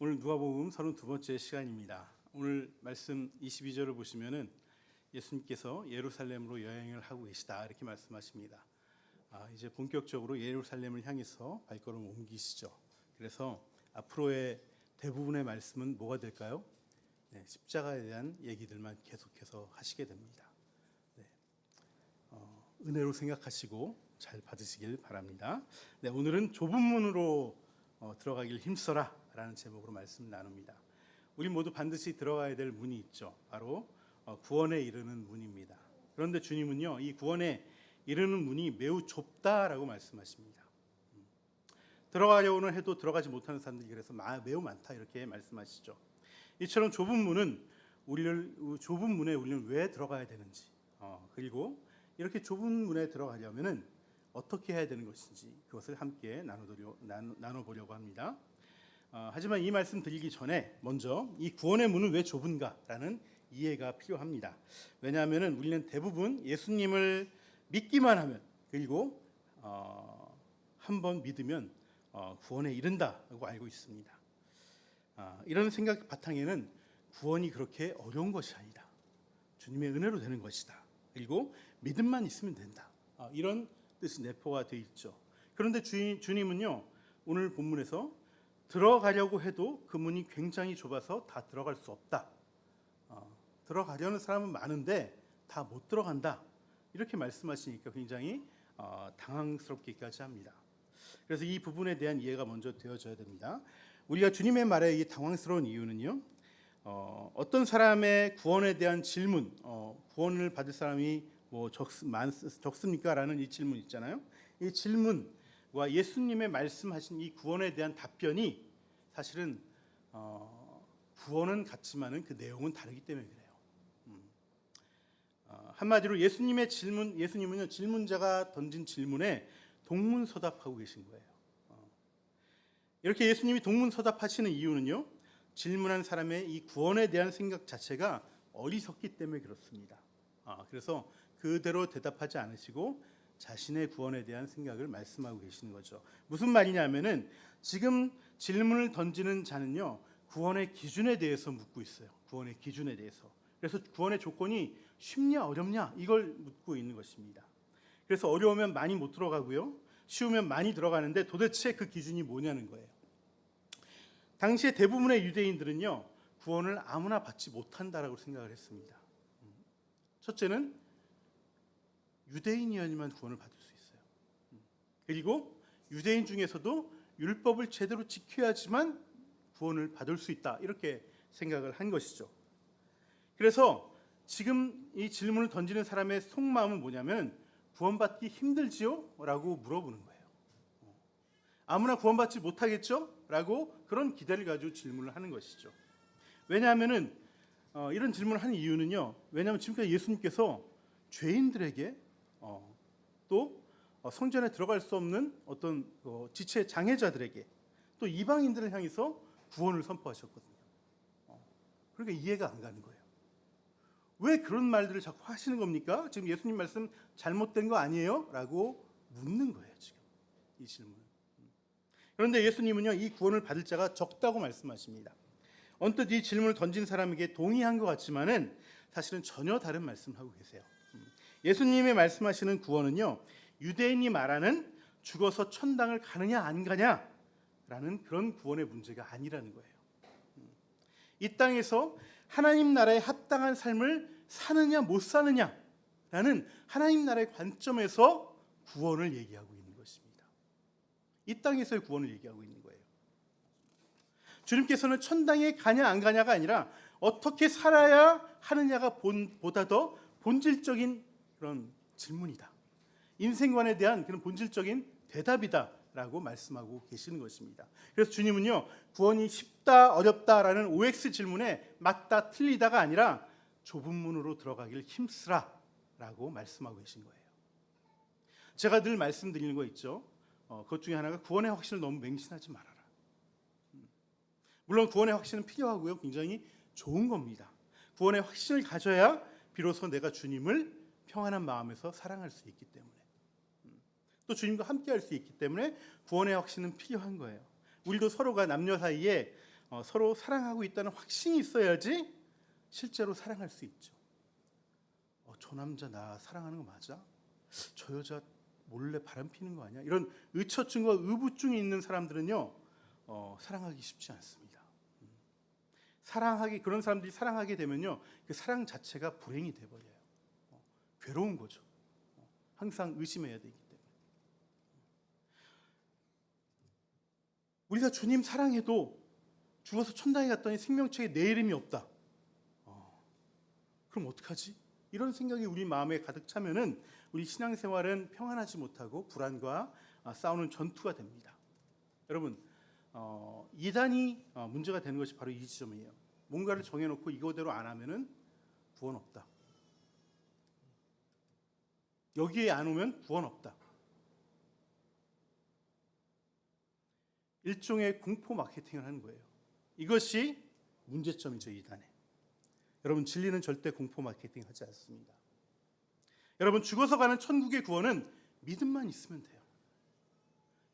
오늘 누가복음 32번째 시간입니다. 오늘 말씀 22절을 보시면은 예수님께서 예루살렘으로 여행을 하고 계시다 이렇게 말씀하십니다. 이제 본격적으로 예루살렘을 향해서 발걸음을 옮기시죠. 그래서 앞으로의 대부분의 말씀은 뭐가 될까요? 십자가에 대한 얘기들만 계속해서 하시게 됩니다. 은혜로 생각하시고 잘 받으시길 바랍니다. 오늘은 좁은 문으로 들어가길 힘써라 라는 제목으로 말씀 나눕니다. 우리 모두 반드시 들어가야 될 문이 있죠. 바로 구원에 이르는 문입니다. 그런데 주님은요, 이 구원에 이르는 문이 매우 좁다라고 말씀하십니다. 들어가려고는 해도 들어가지 못하는 사람들이 그래서 매우 많다 이렇게 말씀하시죠. 이처럼 좁은 문에 우리는 왜 들어가야 되는지, 그리고 이렇게 좁은 문에 들어가려면은 어떻게 해야 되는 것인지 그것을 함께 나눠보려고 합니다. 하지만 이 말씀 드리기 전에 먼저 이 구원의 문은 왜 좁은가라는 이해가 필요합니다. 왜냐하면 우리는 대부분 예수님을 믿기만 하면, 그리고 한번 믿으면 구원에 이른다고 알고 있습니다. 이런 생각 바탕에는 구원이 그렇게 어려운 것이 아니다, 주님의 은혜로 되는 것이다, 그리고 믿음만 있으면 된다, 이런 뜻이 내포가 되어 있죠. 그런데 주님은요, 오늘 본문에서 들어가려고 해도 그 문이 굉장히 좁아서 다 들어갈 수 없다, 들어가려는 사람은 많은데 다 못 들어간다, 이렇게 말씀하시니까 굉장히 당황스럽기까지 합니다. 그래서 이 부분에 대한 이해가 먼저 되어져야 됩니다. 우리가 주님의 말에 이 당황스러운 이유는요, 어떤 사람의 구원에 대한 질문, 구원을 받을 사람이 적습니까? 라는 이 질문 있잖아요. 이 질문과 예수님의 말씀하신 이 구원에 대한 답변이 사실은 구원은 같지만은 그 내용은 다르기 때문에 그래요. 한마디로 예수님은요, 질문자가 던진 질문에 동문서답하고 계신 거예요. 이렇게 예수님이 동문서답하시는 이유는요, 질문한 사람의 이 구원에 대한 생각 자체가 어리석기 때문에 그렇습니다. 그래서 그대로 대답하지 않으시고 자신의 구원에 대한 생각을 말씀하고 계시는 거죠. 무슨 말이냐면은 지금 질문을 던지는 자는요, 구원의 기준에 대해서 묻고 있어요. 구원의 기준에 대해서. 그래서 구원의 조건이 쉽냐 어렵냐 이걸 묻고 있는 것입니다. 그래서 어려우면 많이 못 들어가고요, 쉬우면 많이 들어가는데 도대체 그 기준이 뭐냐는 거예요. 당시에 대부분의 유대인들은요, 구원을 아무나 받지 못한다라고 생각을 했습니다. 첫째는 유대인이어야만 구원을 받을 수 있어요. 그리고 유대인 중에서도 율법을 제대로 지켜야지만 구원을 받을 수 있다, 이렇게 생각을 한 것이죠. 그래서 지금 이 질문을 던지는 사람의 속마음은 뭐냐면, 구원받기 힘들지요? 라고 물어보는 거예요. 아무나 구원받지 못하겠죠? 라고 그런 기대를 가지고 질문을 하는 것이죠. 왜냐하면 이런 질문을 하는 이유는요, 왜냐하면 지금까지 예수님께서 죄인들에게 또 성전에 들어갈 수 없는 어떤 지체 장애자들에게 또 이방인들을 향해서 구원을 선포하셨거든요. 그러니까 이해가 안 가는 거예요. 왜 그런 말들을 자꾸 하시는 겁니까? 지금 예수님 말씀 잘못된 거 아니에요? 라고 묻는 거예요, 지금 이 질문은. 그런데 예수님은요, 이 구원을 받을 자가 적다고 말씀하십니다. 언뜻 이 질문을 던진 사람에게 동의한 것 같지만은 사실은 전혀 다른 말씀을 하고 계세요. 예수님이 말씀하시는 구원은요, 유대인이 말하는 죽어서 천당을 가느냐 안 가냐라는 그런 구원의 문제가 아니라는 거예요. 이 땅에서 하나님 나라에 합당한 삶을 사느냐 못 사느냐라는 하나님 나라의 관점에서 구원을 얘기하고 있는 것입니다. 이 땅에서의 구원을 얘기하고 있는 거예요. 주님께서는 천당에 가냐 안 가냐가 아니라 어떻게 살아야 하느냐가 보다 더 본질적인 그런 질문이다, 인생관에 대한 그런 본질적인 대답이다라고 말씀하고 계시는 것입니다. 그래서 주님은요, 구원이 쉽다 어렵다라는 OX 질문에 맞다 틀리다가 아니라 좁은 문으로 들어가길 힘쓰라라고 말씀하고 계신 거예요. 제가 늘 말씀드리는 거 있죠. 그것 중에 하나가 구원의 확신을 너무 맹신하지 말아라. 물론 구원의 확신은 필요하고요, 굉장히 좋은 겁니다. 구원의 확신을 가져야 비로소 내가 주님을 평안한 마음에서 사랑할 수 있기 때문에, 또 주님과 함께 할 수 있기 때문에 구원의 확신은 필요한 거예요. 우리도 서로가 남녀 사이에 서로 사랑하고 있다는 확신이 있어야지 실제로 사랑할 수 있죠. 저 남자 나 사랑하는 거 맞아? 저 여자 몰래 바람 피는 거 아니야? 이런 의처증과 의부증이 있는 사람들은요, 사랑하기 쉽지 않습니다. 그런 사람들이 사랑하게 되면요, 그 사랑 자체가 불행이 돼버려요. 괴로운 거죠. 항상 의심해야 되기 때문에. 우리가 주님 사랑해도 죽어서 천당에 갔더니 생명책에 내 이름이 없다. 그럼 어떡하지? 이런 생각이 우리 마음에 가득 차면은 우리 신앙생활은 평안하지 못하고 불안과 싸우는 전투가 됩니다. 여러분, 이단이 문제가 되는 것이 바로 이 지점이에요. 뭔가를 정해놓고 이거대로 안 하면은 구원 없다. 여기에 안 오면 구원 없다. 일종의 공포 마케팅을 하는 거예요. 이것이 문제점이죠, 이단에. 여러분, 진리는 절대 공포 마케팅 하지 않습니다. 여러분, 죽어서 가는 천국의 구원은 믿음만 있으면 돼요.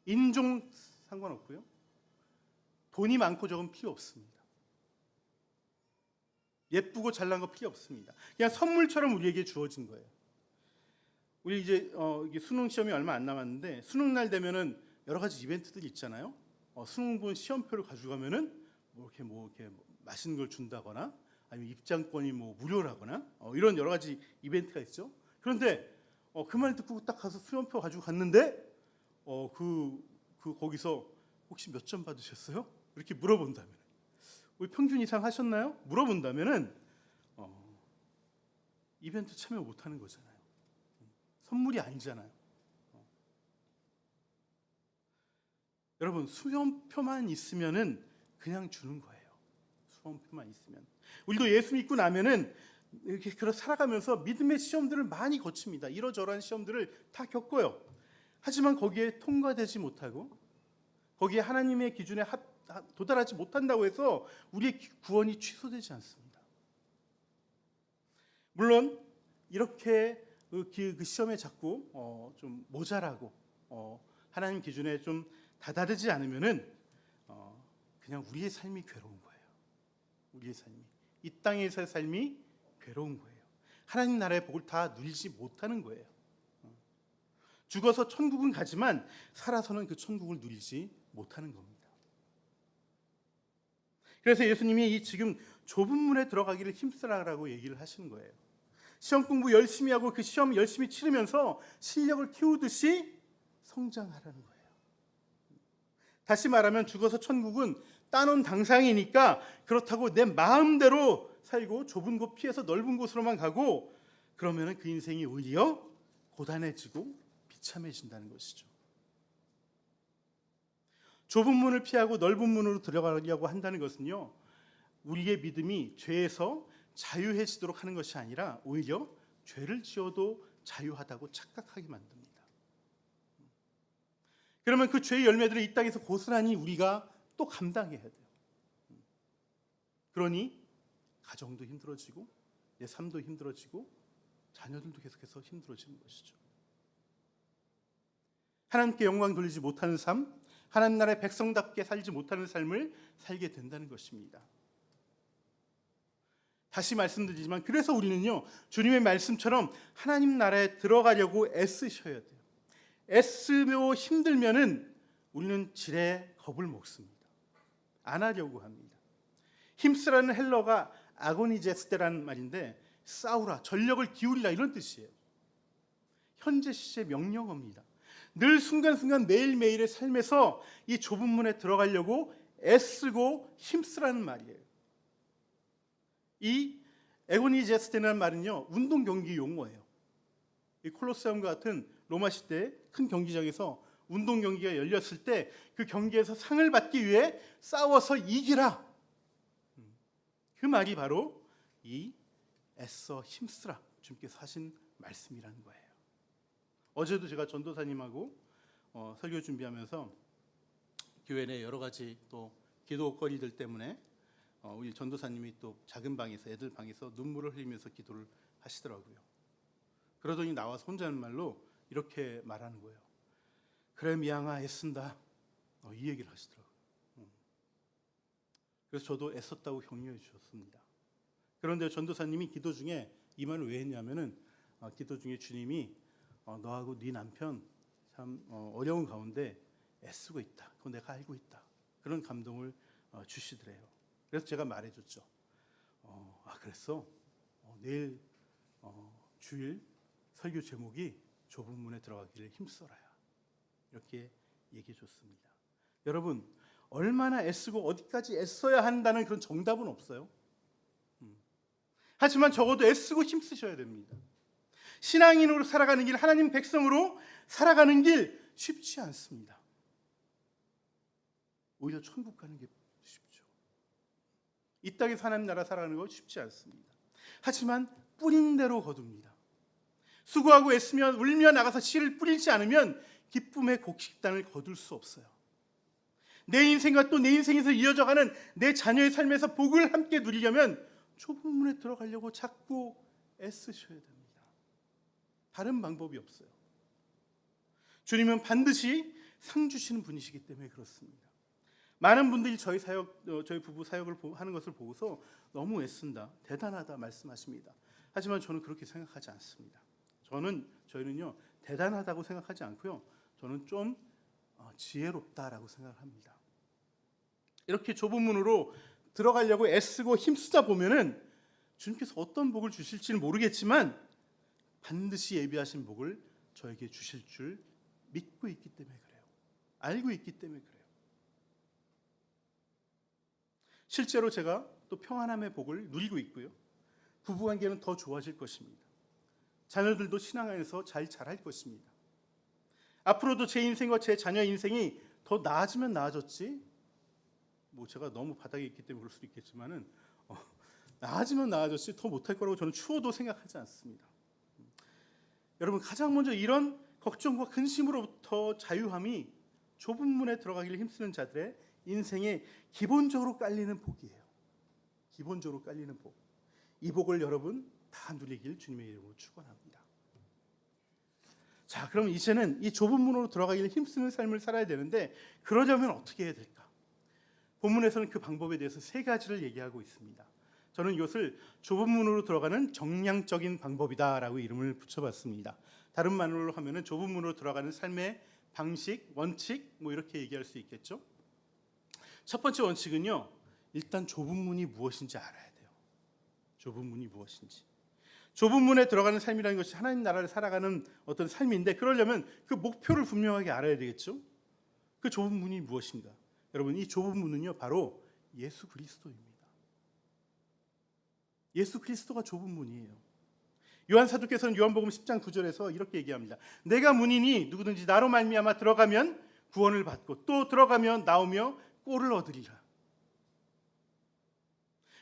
인종 상관없고요. 돈이 많고 적은 필요 없습니다. 예쁘고 잘난 거 필요 없습니다. 그냥 선물처럼 우리에게 주어진 거예요. 우리 이제 이게 수능 시험이 얼마 안 남았는데 수능 날 되면은 여러 가지 이벤트들이 있잖아요. 수능 본 시험표를 가져가면은 이렇게 맛있는 걸 준다거나 아니면 입장권이 무료라거나 이런 여러 가지 이벤트가 있죠. 그런데 그 말 듣고 딱 가서 시험표 가지고 갔는데 거기서 혹시 몇 점 받으셨어요? 이렇게 물어본다면, 우리 평균 이상 하셨나요? 물어본다면은 이벤트 참여 못하는 거잖아요. 선물이 아니잖아요. 여러분, 수험표만 있으면은 그냥 주는 거예요. 수험표만 있으면. 우리도 예수 믿고 나면은 이렇게 살아가면서 믿음의 시험들을 많이 거칩니다. 이러저러한 시험들을 다 겪어요. 하지만 거기에 통과되지 못하고 거기에 하나님의 기준에 도달하지 못한다고 해서 우리의 구원이 취소되지 않습니다. 물론 이렇게 그 시험에 자꾸 좀 모자라고 하나님 기준에 좀 다다르지 않으면은 그냥 우리의 삶이 괴로운 거예요. 우리의 삶이, 이 땅에서의 삶이 괴로운 거예요. 하나님 나라의 복을 다 누리지 못하는 거예요. 죽어서 천국은 가지만 살아서는 그 천국을 누리지 못하는 겁니다. 그래서 예수님이 이 지금 좁은 문에 들어가기를 힘쓰라라고 얘기를 하시는 거예요. 시험 공부 열심히 하고 그 시험 열심히 치르면서 실력을 키우듯이 성장하라는 거예요. 다시 말하면 죽어서 천국은 따놓은 당상이니까 그렇다고 내 마음대로 살고 좁은 곳 피해서 넓은 곳으로만 가고 그러면 그 인생이 오히려 고단해지고 비참해진다는 것이죠. 좁은 문을 피하고 넓은 문으로 들어가려고 한다는 것은요, 우리의 믿음이 죄에서 자유해지도록 하는 것이 아니라 오히려 죄를 지어도 자유하다고 착각하게 만듭니다. 그러면 그 죄의 열매들을 이 땅에서 고스란히 우리가 또 감당해야 돼요. 그러니 가정도 힘들어지고 내 삶도 힘들어지고 자녀들도 계속해서 힘들어지는 것이죠. 하나님께 영광 돌리지 못하는 삶, 하나님 나라의 백성답게 살지 못하는 삶을 살게 된다는 것입니다. 다시 말씀드리지만 그래서 우리는요, 주님의 말씀처럼 하나님 나라에 들어가려고 애쓰셔야 돼요. 애쓰며 힘들면은 우리는 지레 겁을 먹습니다. 안 하려고 합니다. 힘쓰라는 헬러가 아고니제스테라는 말인데 싸우라, 전력을 기울이라 이런 뜻이에요. 현재 시제 명령어입니다. 늘 순간순간 매일매일의 삶에서 이 좁은 문에 들어가려고 애쓰고 힘쓰라는 말이에요. 이 에고니제스테라는 말은요, 운동 경기 용어예요. 이 콜로세움과 같은 로마 시대 큰 경기장에서 운동 경기가 열렸을 때 그 경기에서 상을 받기 위해 싸워서 이기라. 그 말이 바로 이 애써 힘쓰라 주님께서 하신 말씀이라는 거예요. 어제도 제가 전도사님하고 설교 준비하면서 교회 내 여러 가지 또 기도거리들 때문에 우리 전도사님이 또 작은 방에서 애들 방에서 눈물을 흘리면서 기도를 하시더라고요. 그러더니 나와서 혼자 하는 말로 이렇게 말하는 거예요. 그래 미양아 애쓴다. 이 얘기를 하시더라고요. 그래서 저도 애썼다고 격려해 주셨습니다. 그런데 전도사님이 기도 중에 이 말을 왜 했냐면은 기도 중에 주님이 너하고 네 남편 참 어려운 가운데 애쓰고 있다. 그거 내가 알고 있다. 그런 감동을 주시더래요. 그래서 제가 말해줬죠. 그랬어. 내일 주일 설교 제목이 좁은 문에 들어가기를 힘써라야. 이렇게 얘기해 줬습니다. 여러분, 얼마나 애쓰고 어디까지 애써야 한다는 그런 정답은 없어요. 하지만 적어도 애쓰고 힘쓰셔야 됩니다. 신앙인으로 살아가는 길, 하나님 백성으로 살아가는 길 쉽지 않습니다. 오히려 천국 가는 게 쉽죠. 이 땅에서 하나님 나라 살아가는 거 쉽지 않습니다. 하지만 뿌린 대로 거둡니다. 수고하고 애쓰며 울며 나가서 씨를 뿌리지 않으면 기쁨의 곡식단을 거둘 수 없어요. 내 인생과 또 내 인생에서 이어져가는 내 자녀의 삶에서 복을 함께 누리려면 좁은 문에 들어가려고 자꾸 애쓰셔야 됩니다. 다른 방법이 없어요. 주님은 반드시 상 주시는 분이시기 때문에 그렇습니다. 많은 분들이 저희 부부 사역을 하는 것을 보고서 너무 애쓴다, 대단하다 말씀하십니다. 하지만 저는 그렇게 생각하지 않습니다. 저희는요 대단하다고 생각하지 않고요. 저는 좀 지혜롭다라고 생각합니다. 이렇게 좁은 문으로 들어가려고 애쓰고 힘쓰다 보면은 주님께서 어떤 복을 주실지는 모르겠지만 반드시 예비하신 복을 저에게 주실 줄 믿고 있기 때문에 그래요. 알고 있기 때문에 그래요. 실제로 제가 또 평안함의 복을 누리고 있고요. 부부관계는 더 좋아질 것입니다. 자녀들도 신앙 안에서 잘 자랄 것입니다. 앞으로도 제 인생과 제 자녀 인생이 더 나아지면 나아졌지, 제가 너무 바닥에 있기 때문에 그럴 수도 있겠지만은 나아지면 나아졌지 더 못할 거라고 저는 추워도 생각하지 않습니다. 여러분, 가장 먼저 이런 걱정과 근심으로부터 자유함이 좁은 문에 들어가기를 힘쓰는 자들의 인생에 기본적으로 깔리는 복이에요. 기본적으로 깔리는 복. 이 복을 여러분 다 누리길 주님의 이름으로 축원합니다. 자, 그럼 이제는 이 좁은 문으로 들어가기를 힘쓰는 삶을 살아야 되는데 그러려면 어떻게 해야 될까? 본문에서는 그 방법에 대해서 세 가지를 얘기하고 있습니다. 저는 이것을 좁은 문으로 들어가는 정량적인 방법이다라고 이름을 붙여봤습니다. 다른 말로 하면은 좁은 문으로 들어가는 삶의 방식, 원칙 이렇게 얘기할 수 있겠죠. 첫 번째 원칙은요, 일단 좁은 문이 무엇인지 알아야 돼요. 좁은 문이 무엇인지. 좁은 문에 들어가는 삶이라는 것이 하나님 나라를 살아가는 어떤 삶인데 그러려면 그 목표를 분명하게 알아야 되겠죠. 그 좁은 문이 무엇인가? 여러분, 이 좁은 문은요 바로 예수 그리스도입니다. 예수 그리스도가 좁은 문이에요. 요한 사도께서는 요한복음 10장 9절에서 이렇게 얘기합니다. 내가 문이니 누구든지 나로 말미암아 들어가면 구원을 받고 또 들어가면 나오며 꼴을 얻으리라.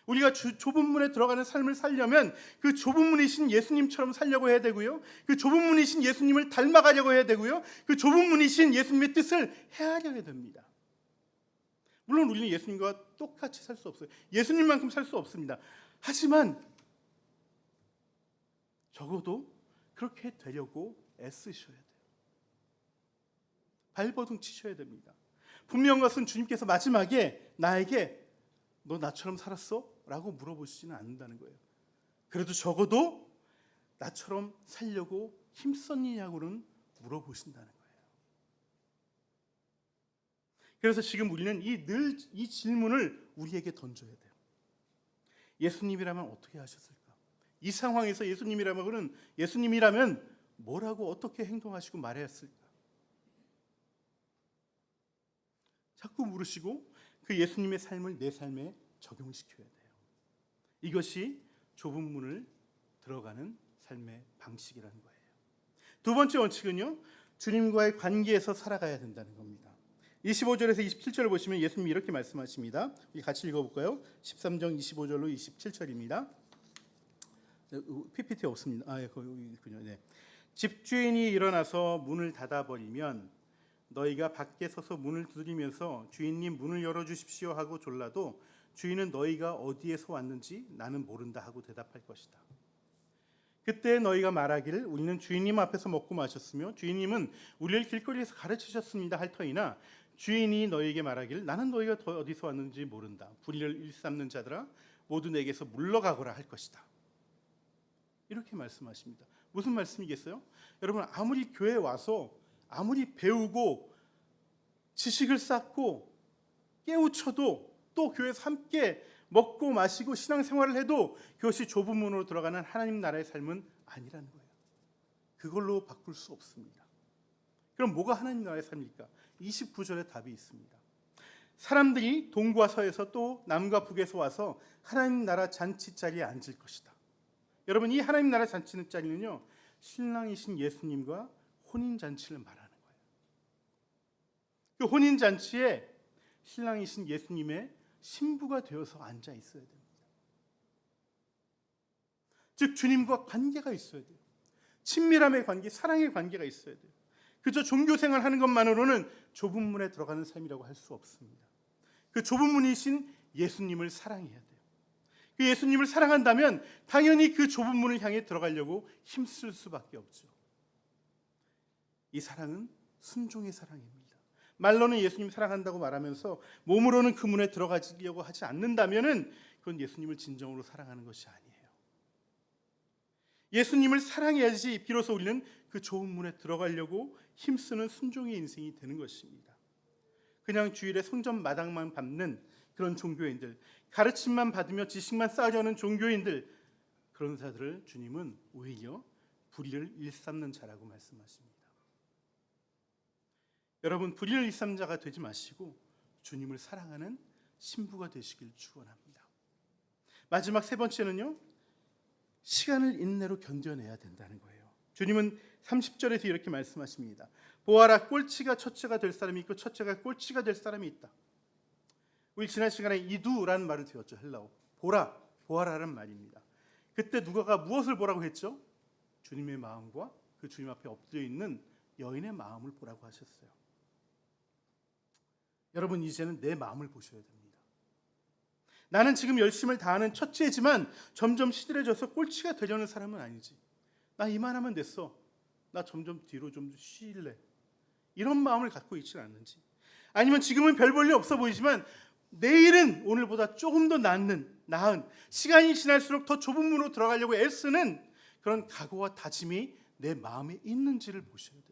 우리가 좁은 문에 들어가는 삶을 살려면 그 좁은 문이신 예수님처럼 살려고 해야 되고요. 그 좁은 문이신 예수님을 닮아가려고 해야 되고요. 그 좁은 문이신 예수님의 뜻을 헤아려야 됩니다. 물론 우리는 예수님과 똑같이 살 수 없어요. 예수님만큼 살 수 없습니다. 하지만 적어도 그렇게 되려고 애쓰셔야 돼요. 발버둥 치셔야 됩니다. 분명한 것은 주님께서 마지막에 나에게 너 나처럼 살았어? 라고 물어보시지는 않는다는 거예요. 그래도 적어도 나처럼 살려고 힘썼느냐고는 물어보신다는 거예요. 그래서 지금 우리는 늘 이 질문을 우리에게 던져야 돼요. 예수님이라면 어떻게 하셨을까? 이 상황에서 예수님이라면 뭐라고 어떻게 행동하시고 말했을까? 자꾸 물으시고 그 예수님의 삶을 내 삶에 적용시켜야 돼요. 이것이 좁은 문을 들어가는 삶의 방식이라는 거예요. 두 번째 원칙은요, 주님과의 관계에서 살아가야 된다는 겁니다. 25절에서 27절을 보시면 예수님이 이렇게 말씀하십니다. 우리 같이 읽어볼까요? 13장 25절로 27절입니다. PPT 없습니다. 거기 있군요. 네. 집주인이 일어나서 문을 닫아버리면 너희가 밖에 서서 문을 두드리면서 주인님 문을 열어주십시오 하고 졸라도 주인은 너희가 어디에서 왔는지 나는 모른다 하고 대답할 것이다. 그때 너희가 말하기를 우리는 주인님 앞에서 먹고 마셨으며 주인님은 우리를 길거리에서 가르치셨습니다 할 터이나 주인이 너희에게 말하길 나는 너희가 어디서 왔는지 모른다. 불의를 일삼는 자들아 모두 내게서 물러가거라 할 것이다. 이렇게 말씀하십니다. 무슨 말씀이겠어요? 여러분, 아무리 교회에 와서 아무리 배우고 지식을 쌓고 깨우쳐도 또 교회에서 함께 먹고 마시고 신앙생활을 해도 그것이 좁은 문으로 들어가는 하나님 나라의 삶은 아니라는 거예요. 그걸로 바꿀 수 없습니다. 그럼 뭐가 하나님 나라의 삶입니까? 29절에 답이 있습니다. 사람들이 동과 서에서 또 남과 북에서 와서 하나님 나라 잔치 자리에 앉을 것이다. 여러분, 이 하나님 나라 잔치 자리는요, 신랑이신 예수님과 혼인 잔치를 말하는 거예요. 그 혼인 잔치에 신랑이신 예수님의 신부가 되어서 앉아 있어야 됩니다. 즉 주님과 관계가 있어야 돼요. 친밀함의 관계, 사랑의 관계가 있어야 돼요. 그저 종교생활 하는 것만으로는 좁은 문에 들어가는 삶이라고 할 수 없습니다. 그 좁은 문이신 예수님을 사랑해야 돼요. 그 예수님을 사랑한다면 당연히 그 좁은 문을 향해 들어가려고 힘쓸 수밖에 없죠. 이 사랑은 순종의 사랑입니다. 말로는 예수님 사랑한다고 말하면서 몸으로는 그 문에 들어가려고 하지 않는다면 그건 예수님을 진정으로 사랑하는 것이 아니에요. 예수님을 사랑해야지 비로소 우리는 그 좁은 문에 들어가려고 힘쓰는 순종의 인생이 되는 것입니다. 그냥 주일에 성전 마당만 밟는 그런 종교인들, 가르침만 받으며 지식만 쌓으려는 종교인들, 그런 자들을 주님은 오히려 불의를 일삼는 자라고 말씀하십니다. 여러분, 불의를 일삼는 자가 되지 마시고 주님을 사랑하는 신부가 되시길 축원합니다. 마지막 세 번째는요, 시간을 인내로 견뎌내야 된다는 거예요. 주님은 30절에서 이렇게 말씀하십니다. 보아라, 꼴찌가 첫째가 될 사람이 있고 첫째가 꼴찌가 될 사람이 있다. 우리 지난 시간에 이두라는 말을 배웠죠. 헬라어 보아라라는 말입니다. 그때 누가가 무엇을 보라고 했죠? 주님의 마음과 그 주님 앞에 엎드려 있는 여인의 마음을 보라고 하셨어요. 여러분, 이제는 내 마음을 보셔야 됩니다. 나는 지금 열심을 다하는 첫째지만 점점 시들해져서 꼴찌가 되려는 사람은 아니지. 나 이만하면 됐어. 나 점점 뒤로 좀 쉬일래. 이런 마음을 갖고 있지는 않는지. 아니면 지금은 별 볼일 없어 보이지만 내일은 오늘보다 조금 더 나은 시간이 지날수록 더 좁은 문으로 들어가려고 애쓰는 그런 각오와 다짐이 내 마음에 있는지를 보셔야 됩니다.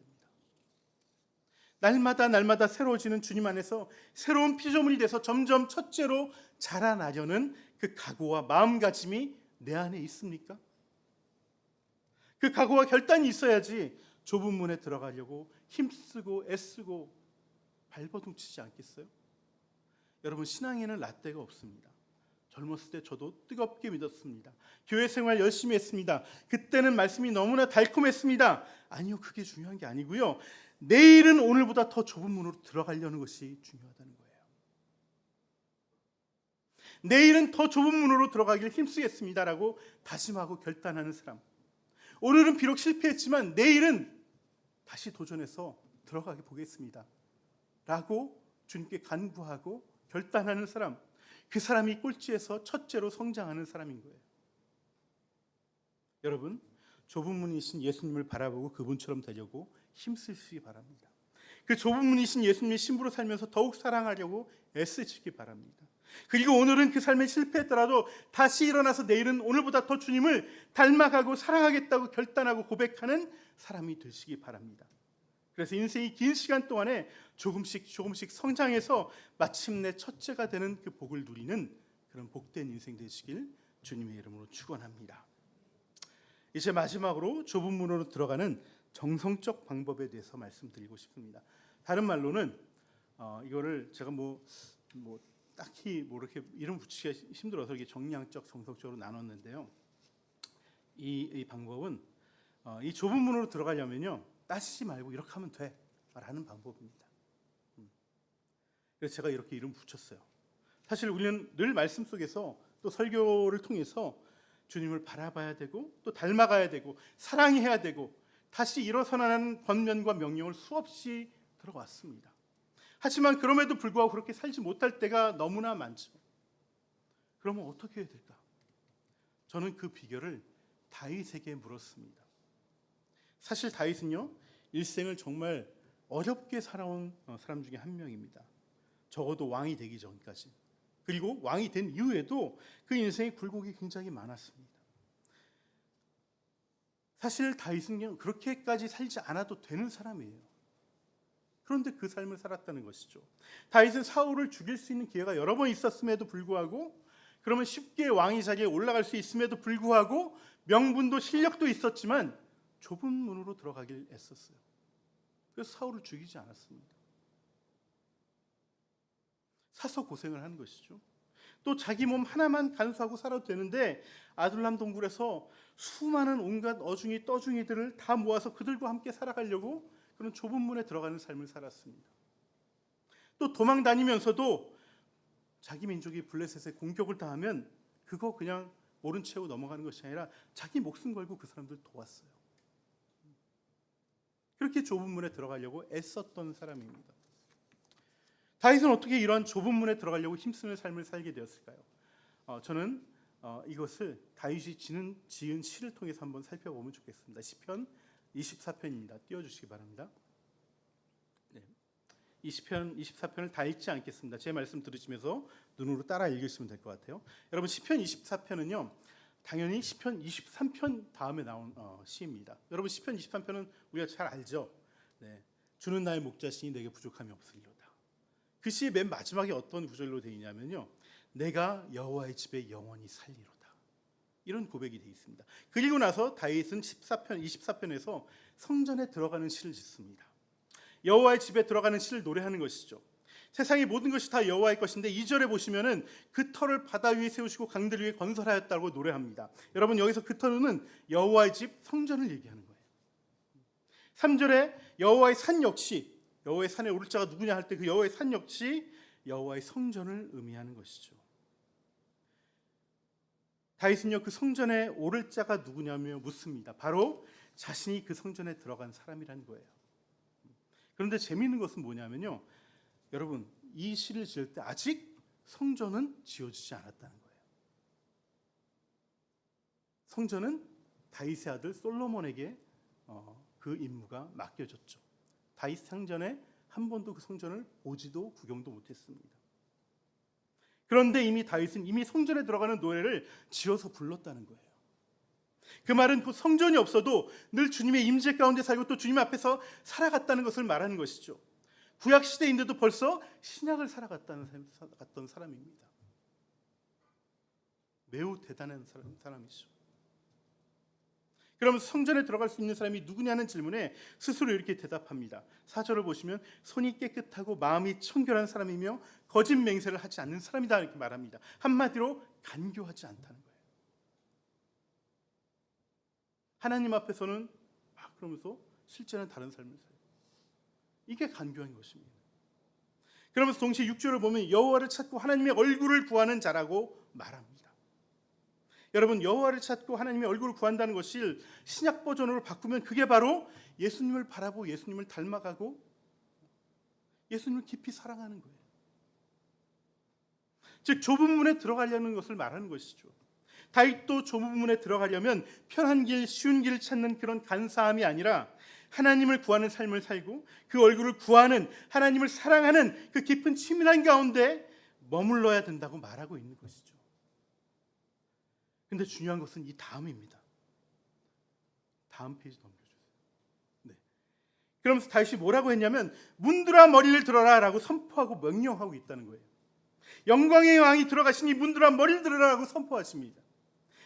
날마다 새로워지는 주님 안에서 새로운 피조물이 돼서 점점 첫째로 자라나려는 그 각오와 마음가짐이 내 안에 있습니까? 그 각오와 결단이 있어야지 좁은 문에 들어가려고 힘쓰고 애쓰고 발버둥치지 않겠어요? 여러분, 신앙에는 라떼가 없습니다. 젊었을 때 저도 뜨겁게 믿었습니다. 교회 생활 열심히 했습니다. 그때는 말씀이 너무나 달콤했습니다. 아니요, 그게 중요한 게 아니고요. 내일은 오늘보다 더 좁은 문으로 들어가려는 것이 중요하다는 거예요. 내일은 더 좁은 문으로 들어가길 힘쓰겠습니다라고 다짐하고 결단하는 사람. 오늘은 비록 실패했지만 내일은 다시 도전해서 들어가게 보겠습니다 라고 주님께 간구하고 결단하는 사람, 그 사람이 꼴찌에서 첫째로 성장하는 사람인 거예요. 여러분, 좁은 문이신 예수님을 바라보고 그분처럼 되려고 힘쓰시기 바랍니다. 그 좁은 문이신 예수님의 신부로 살면서 더욱 사랑하려고 애쓰시기 바랍니다. 그리고 오늘은 그 삶에 실패했더라도 다시 일어나서 내일은 오늘보다 더 주님을 닮아가고 사랑하겠다고 결단하고 고백하는 사람이 되시기 바랍니다. 그래서 인생이 긴 시간 동안에 조금씩 성장해서 마침내 첫째가 되는 그 복을 누리는 그런 복된 인생 되시길 주님의 이름으로 축원합니다. 이제 마지막으로 좁은 문으로 들어가는 정성적 방법에 대해서 말씀드리고 싶습니다. 다른 말로는 이거를 제가 딱히 이렇게 이름 붙이기가 힘들어서 이게 정량적, 정성적으로 나눴는데요. 이 방법은 이 좁은 문으로 들어가려면요, 따지지 말고 이렇게 하면 돼라는 방법입니다. 그래서 제가 이렇게 이름 붙였어요. 사실 우리는 늘 말씀 속에서 또 설교를 통해서 주님을 바라봐야 되고 또 닮아가야 되고 사랑해야 되고 다시 일어서라는 권면과 명령을 수없이 들어왔습니다. 하지만 그럼에도 불구하고 그렇게 살지 못할 때가 너무나 많죠. 그러면 어떻게 해야 될까? 저는 그 비결을 다윗에게 물었습니다. 사실 다윗은요, 일생을 정말 어렵게 살아온 사람 중에 한 명입니다. 적어도 왕이 되기 전까지. 그리고 왕이 된 이후에도 그 인생의 굴곡이 굉장히 많았습니다. 사실 다윗은 그렇게까지 살지 않아도 되는 사람이에요. 그런데 그 삶을 살았다는 것이죠. 다윗은 사울을 죽일 수 있는 기회가 여러 번 있었음에도 불구하고, 그러면 쉽게 왕위 자리에 올라갈 수 있음에도 불구하고 명분도 실력도 있었지만 좁은 문으로 들어가길 애썼어요. 그래서 사울을 죽이지 않았습니다. 사서 고생을 하는 것이죠. 또 자기 몸 하나만 간수하고 살아도 되는데 아둘람 동굴에서 수많은 온갖 어중이 떠중이들을 다 모아서 그들과 함께 살아가려고 그런 좁은 문에 들어가는 삶을 살았습니다. 또 도망 다니면서도 자기 민족이 블레셋에 공격을 당하면 그거 그냥 모른 채 하고 넘어가는 것이 아니라 자기 목숨 걸고 그 사람들 도왔어요. 그렇게 좁은 문에 들어가려고 애썼던 사람입니다. 다윗은 어떻게 이러한 좁은 문에 들어가려고 힘쓰는 삶을 살게 되었을까요? 저는 이것을 다윗이 지은 시를 통해서 한번 살펴보면 좋겠습니다. 시편 24편입니다. 띄워주시기 바랍니다. 네. 이 시편 24편을 다 읽지 않겠습니다. 제 말씀 들으시면서 눈으로 따라 읽으시면 될 것 같아요. 여러분, 시편 24편은요 당연히 시편 23편 다음에 나온 시입니다. 여러분, 시편 23편은 우리가 잘 알죠. 네. 주는 나의 목자시니 내게 부족함이 없으리로다. 그 시의 맨 마지막에 어떤 구절로 되어 있냐면요, 내가 여호와의 집에 영원히 살리로다, 이런 고백이 되어 있습니다. 그리고 나서 다윗은 24편에서 성전에 들어가는 시를 짓습니다. 여호와의 집에 들어가는 시를 노래하는 것이죠. 세상의 모든 것이 다 여호와의 것인데 2절에 보시면은 그 터를 바다 위에 세우시고 강들 위에 건설하였다고 노래합니다. 여러분, 여기서 그 터는 여호와의 집 성전을 얘기하는 거예요. 3절에 여호와의 산 역시, 여호와의 산에 오를 자가 누구냐 할 때 그 여호와의 산 역시 여호와의 성전을 의미하는 것이죠. 다윗은요 그 성전에 오를 자가 누구냐며 묻습니다. 바로 자신이 그 성전에 들어간 사람이라는 거예요. 그런데 재미있는 것은 뭐냐면요, 여러분, 이 시를 지을 때 아직 성전은 지어지지 않았다는 거예요. 성전은 다윗의 아들 솔로몬에게 그 임무가 맡겨졌죠. 다윗 성전에 한 번도 그 성전을 보지도 구경도 못했습니다. 그런데 다윗은 이미 성전에 들어가는 노래를 지어서 불렀다는 거예요. 그 말은 그 성전이 없어도 늘 주님의 임재 가운데 살고 또 주님 앞에서 살아갔다는 것을 말하는 것이죠. 구약 시대인데도 벌써 신약을 살아갔던 사람입니다. 매우 대단한 사람이죠. 그러면 성전에 들어갈 수 있는 사람이 누구냐는 질문에 스스로 이렇게 대답합니다. 4절을 보시면 손이 깨끗하고 마음이 청결한 사람이며 거짓 맹세를 하지 않는 사람이다, 이렇게 말합니다. 한마디로 간교하지 않다는 거예요. 하나님 앞에서는 막 그러면서 실제는 다른 삶을 살아요. 이게 간교한 것입니다. 그러면서 동시에 6절을 보면 여호와를 찾고 하나님의 얼굴을 구하는 자라고 말합니다. 여러분, 여호와를 찾고 하나님의 얼굴을 구한다는 것을 신약 버전으로 바꾸면 그게 바로 예수님을 바라보고 예수님을 닮아가고 예수님을 깊이 사랑하는 거예요. 즉 좁은 문에 들어가려는 것을 말하는 것이죠. 다윗도 좁은 문에 들어가려면 편한 길, 쉬운 길을 찾는 그런 간사함이 아니라 하나님을 구하는 삶을 살고 그 얼굴을 구하는, 하나님을 사랑하는 그 깊은 치밀한 가운데 머물러야 된다고 말하고 있는 것이죠. 근데 중요한 것은 이 다음입니다. 다음 페이지 넘겨주세요. 네. 그러면서 다윗이 뭐라고 했냐면 문들아 머리를 들어라 라고 선포하고 명령하고 있다는 거예요. 영광의 왕이 들어가시니 문들아 머리를 들어라 고 선포하십니다.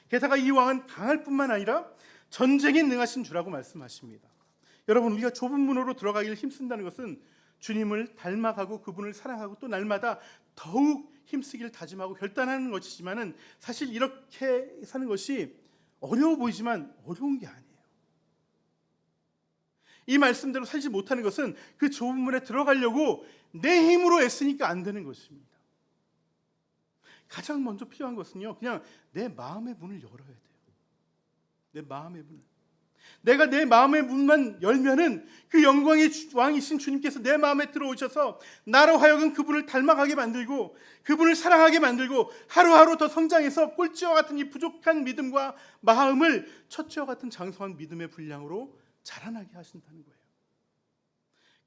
게다가 이 왕은 강할 뿐만 아니라 전쟁에 능하신 주라고 말씀하십니다. 여러분, 우리가 좁은 문으로 들어가기를 힘쓴다는 것은 주님을 닮아가고 그분을 사랑하고 또 날마다 더욱 힘쓰기를 다짐하고 결단하는 것이지만은 사실 이렇게 사는 것이 어려워 보이지만 어려운 게 아니에요. 이 말씀대로 살지 못하는 것은 그 좁은 문에 들어가려고 내 힘으로 애쓰니까 안 되는 것입니다. 가장 먼저 필요한 것은요, 그냥 내 마음의 문을 열어야 돼요. 내 마음의 문을. 내가 내 마음의 문만 열면은 그 영광의 왕이신 주님께서 내 마음에 들어오셔서 나로 하여금 그분을 닮아가게 만들고 그분을 사랑하게 만들고 하루하루 더 성장해서 꼴찌와 같은 이 부족한 믿음과 마음을 첫째와 같은 장성한 믿음의 분량으로 자라나게 하신다는 거예요.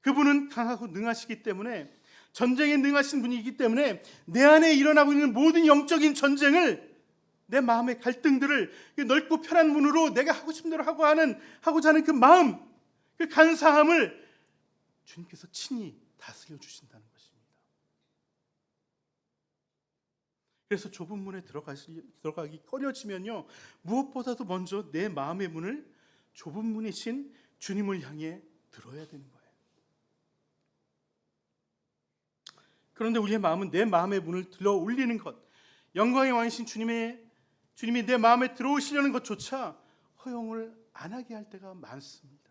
그분은 강하고 능하시기 때문에, 전쟁에 능하신 분이기 때문에 내 안에 일어나고 있는 모든 영적인 전쟁을, 내 마음의 갈등들을 넓고 편한 문으로 내가 하고 싶은 대로 하고자 하는 그 마음, 그 간사함을 주님께서 친히 다스려 주신다는 것입니다. 그래서 좁은 문에 들어가기 꺼려지면요, 무엇보다도 먼저 내 마음의 문을 좁은 문이신 주님을 향해 들어야 되는 거예요. 그런데 우리의 마음은 내 마음의 문을 들어 올리는 것, 영광의 왕이신 주님이 내 마음에 들어오시려는 것조차 허용을 안 하게 할 때가 많습니다.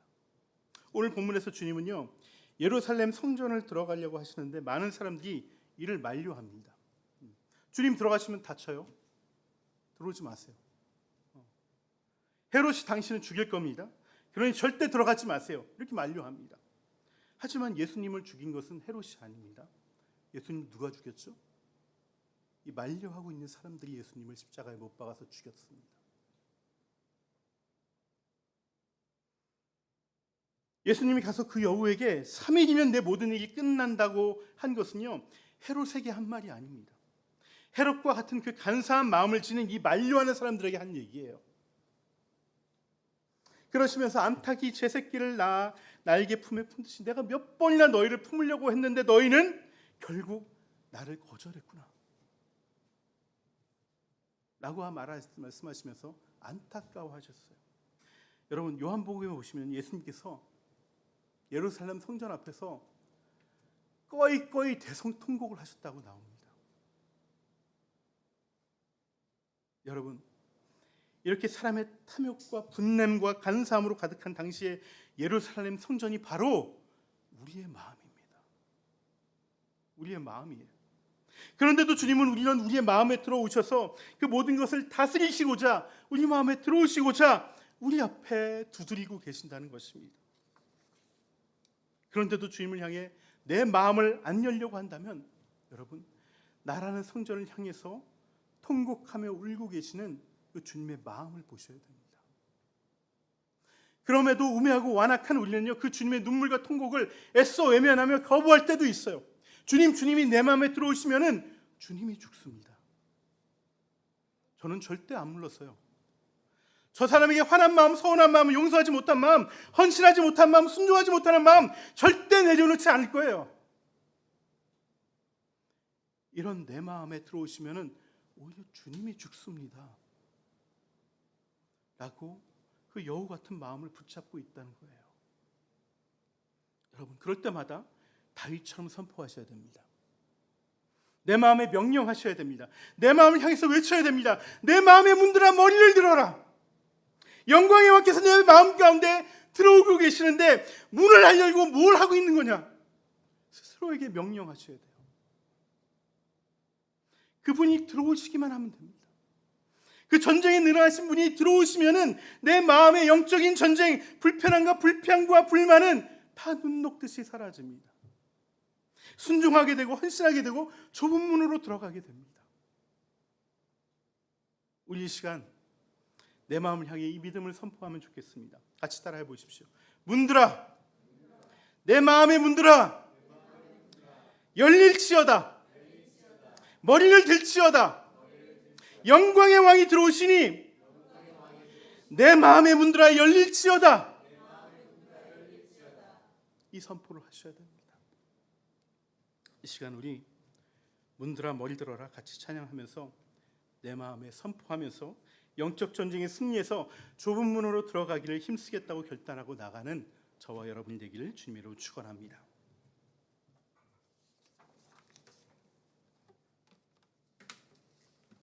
오늘 본문에서 주님은요, 예루살렘 성전을 들어가려고 하시는데 많은 사람들이 이를 만류합니다. 주님 들어가시면 다쳐요. 들어오지 마세요. 헤롯이 당신을 죽일 겁니다. 그러니 절대 들어가지 마세요. 이렇게 만류합니다. 하지만 예수님을 죽인 것은 헤롯이 아닙니다. 예수님 누가 죽였죠? 이 만류하고 있는 사람들이 예수님을 십자가에 못 박아서 죽였습니다. 예수님이 가서 그 여우에게 3일이면 내 모든 일이 끝난다고 한 것은요, 헤롯에게 한 말이 아닙니다. 헤롯과 같은 그 간사한 마음을 지닌 이 만류하는 사람들에게 한 얘기예요. 그러시면서 암탉이 제 새끼를 낳아 날개 품에 품듯이 내가 몇 번이나 너희를 품으려고 했는데 너희는 결국 나를 거절했구나 라고 말씀하시면서 안타까워하셨어요. 여러분, 요한복음에 보시면 예수님께서 예루살렘 성전 앞에서 꺼이꺼이 대성통곡을 하셨다고 나옵니다. 여러분, 이렇게 사람의 탐욕과 분냄과 간사함으로 가득한 당시의 예루살렘 성전이 바로 우리의 마음입니다. 우리의 마음이에요. 그런데도 주님은 우리의 마음에 들어오셔서 그 모든 것을 다스리시고자, 우리 마음에 들어오시고자 우리 앞에 두드리고 계신다는 것입니다. 그런데도 주님을 향해 내 마음을 안 열려고 한다면, 여러분, 나라는 성전을 향해서 통곡하며 울고 계시는 그 주님의 마음을 보셔야 됩니다. 그럼에도 우매하고 완악한 우리는요, 그 주님의 눈물과 통곡을 애써 외면하며 거부할 때도 있어요. 주님이 내 마음에 들어오시면은 주님이 죽습니다. 저는 절대 안 물렀어요. 저 사람에게 화난 마음, 서운한 마음, 용서하지 못한 마음, 헌신하지 못한 마음, 순종하지 못하는 마음 절대 내려놓지 않을 거예요. 이런 내 마음에 들어오시면은 오히려 주님이 죽습니다 라고 그 여우 같은 마음을 붙잡고 있다는 거예요. 여러분, 그럴 때마다 다윗처럼 선포하셔야 됩니다. 내 마음에 명령하셔야 됩니다. 내 마음을 향해서 외쳐야 됩니다. 내 마음의 문들아 머리를 들어라. 영광의 왕께서 내 마음 가운데 들어오고 계시는데 문을 안 열고 뭘 하고 있는 거냐? 스스로에게 명령하셔야 돼요. 그분이 들어오시기만 하면 됩니다. 그 전쟁에 능하신 분이 들어오시면은 내 마음의 영적인 전쟁, 불편함과 불평과 불만은 다 눈 녹듯이 사라집니다. 순종하게 되고 헌신하게 되고 좁은 문으로 들어가게 됩니다. 우리 이 시간 내 마음을 향해 이 믿음을 선포하면 좋겠습니다. 같이 따라해 보십시오. 문들아, 내 마음의 문들아, 열릴지어다. 머리를 들지어다. 영광의 왕이 들어오시니 내 마음의 문들아 열릴지어다. 이 선포를 하셔야 됩니다. 이 시간 우리 문들아 머리 들어라 같이 찬양하면서 내 마음에 선포하면서 영적 전쟁의 승리에서 좁은 문으로 들어가기를 힘쓰겠다고 결단하고 나가는 저와 여러분이 되기를 주님으로 축원합니다.